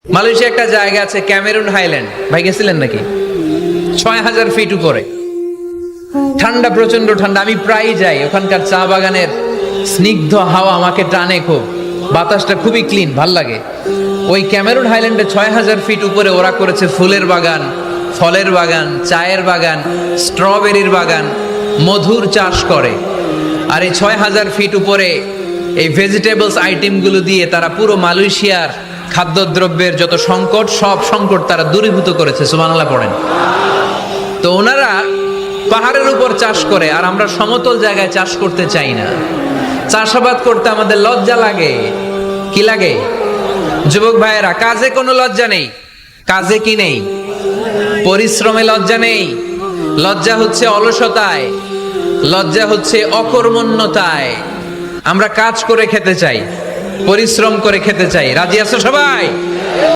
Malaysia একটা জায়গা আছে ক্যামেরুন হাইল্যান্ড, ভাই গেছিলেন নাকি? ৬,০০০ ফিট উপরে, ঠান্ডা, প্রচন্ড ঠান্ডা। আমি প্রায়ই যাই, ওখানকার চা বাগানের স্নিগ্ধ হাওয়া আমাকে টানে খুব, বাতাসটা খুবই ক্লিন, ভাল লাগে। ওই ক্যামেরুন হাইল্যান্ডে ৬,০০০ ফিট উপরে ওরা করেছে ফুলের বাগান, ফলের বাগান, চায়ের বাগান, স্ট্রবেরির বাগান, মধুর চাষ করে। আর এই ৬,০০০ ফিট উপরে এই ভেজিটেবলস আইটেমগুলো দিয়ে তারা পুরো মালয়েশিয়ার খাদ্যদ্রব্যের যত সংকট, সব সংকট তারা দূরীভূত করেছে। সুবহানাল্লাহ পড়েন। তো ওনারা পাহাড়ের উপর চাষ করে, আর আমরা সমতল জায়গায় চাষ করতে চাই না। চাষাবাদ করতে আমাদের লজ্জা লাগে। কি লাগে? যুবক ভাইয়েরা, কাজে কোনো লজ্জা নেই। কাজে কি নেই? পরিশ্রমে লজ্জা নেই। লজ্জা হচ্ছে অলসতায়, লজ্জা হচ্ছে অকর্মণ্যতায়। আমরা কাজ করে খেতে চাই, পরিশ্রম করে খেতে চাই। রাজি আছো সবাই?